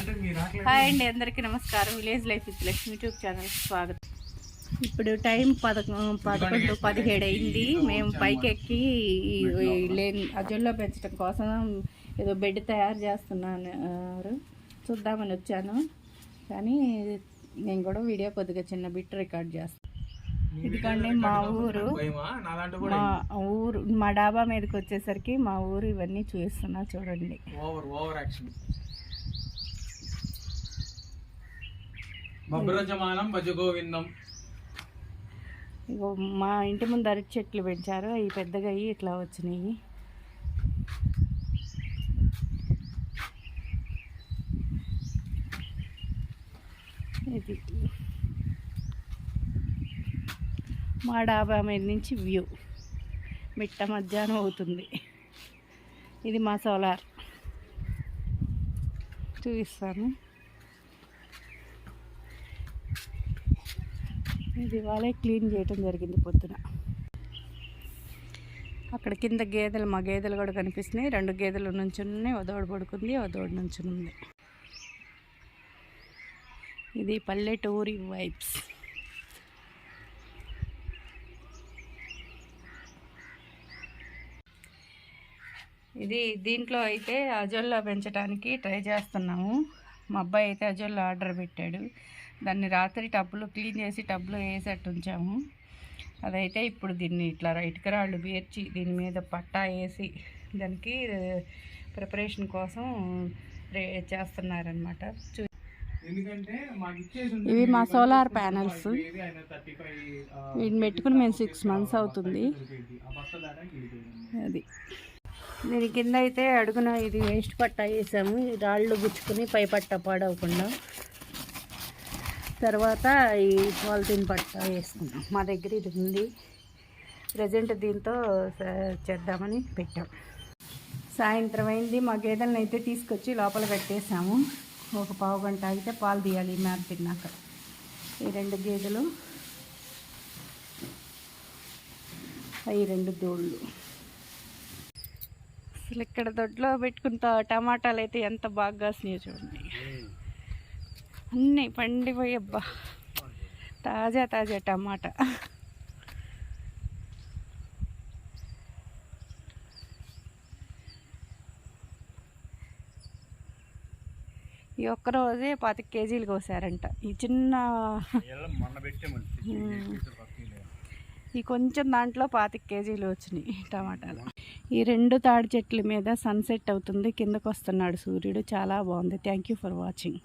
Hi అండి, అందరికీ నమస్కారం. Village life with Lakshmi YouTube channel స్వాగతం. ఇప్పుడు టైం 11:17 అయింది. మేము పైకి ఎక్కి అజల్లో పెంచడం కోసం ఏదో బెడ్ తయారు చేస్తున్నారు, చూద్దామని వచ్చాను. కానీ నేను కూడా వీడియో కొద్దిగా చిన్న బిట్ రికార్డ్ చేస్తాను. ఇదికండి మా ఊరు, మా డాబా మీదకి వచ్చేసరికి మా ఊరు ఇవన్నీ చూస్తున్నా చూడండి. ఇగో మా ఇంటి ముందు అరటి చెట్లు పెంచారు, అవి పెద్దగా అయ్యి ఇట్లా వచ్చినాయి. ఇది మా డాబా మీద నుంచి వ్యూ. మిట్ట మధ్యాహ్నం అవుతుంది. ఇది మా సోలార్, చూపిస్తాను. ఇది వాళ్ళే క్లీన్ చేయటం జరిగింది పొద్దున. అక్కడ కింద గేదెలు, మా గేదెలు కూడా కనిపిస్తున్నాయి. 2 గేదెలు నుంచున్నాయి, ఓదోడు పడుకుంది, ఓదోడు నుంచుంది. ఇది పల్లెటూరి వైబ్స్. ఇది దీంట్లో అయితే అజోల్లో పెంచడానికి ట్రై చేస్తున్నాము. మా అబ్బాయి అయితే అజోల్లో ఆర్డర్ పెట్టాడు. దాన్ని రాత్రి టబ్లో క్లీన్ చేసి టబ్లో వేసేట్టు ఉంచాము. అదైతే ఇప్పుడు దీన్ని ఇట్లా రైట్కి రాళ్ళు పేర్చి దీని మీద పట్టా వేసి దానికి ప్రిపరేషన్ కోసం చేస్తున్నారనమాట. ఇవి మా సోలార్ ప్యానల్స్. వీటిని పెట్టుకుని మేము 6 months అవుతుంది. అది దీని కింద అయితే అడుగున ఇది వేస్ట్ పట్టా వేసాము, రాళ్ళు గుచ్చుకుని పై పట్టా పాడవకుండా. తర్వాత ఈ పాలిథిన్ పట్టా వేసుకున్నాం. మా దగ్గర ఇది ఉంది, ప్రజెంట్ దీంతో చేద్దామని పెట్టాం. సాయంత్రం అయింది. మా గేదెలను అయితే తీసుకొచ్చి లోపల కట్టేసాము. ఒక పావు గంట అయితే పాలు తీయాలి మేత తిన్నాక. ఈ 2 గేదెలు, అవి 2 దూళ్ళు. అసలు ఇక్కడ దొడ్లో పెట్టుకుంటా టమాటాలు అయితే ఎంత బాగా కాసినాయో చూడండి. అన్నీ పండిపోయి, అబ్బా తాజా తాజా టమాటా. ఈ ఒక్కరోజే 25 kgs కోసారంట. ఈ చిన్న ఈ కొంచెం దాంట్లో 25 kgs వచ్చినాయి టమాటాలు. ఈ 2 తాడి చెట్ల మీద సన్సెట్ అవుతుంది, కిందకు వస్తున్నాడు సూర్యుడు. చాలా బాగుంది. Thank you for watching.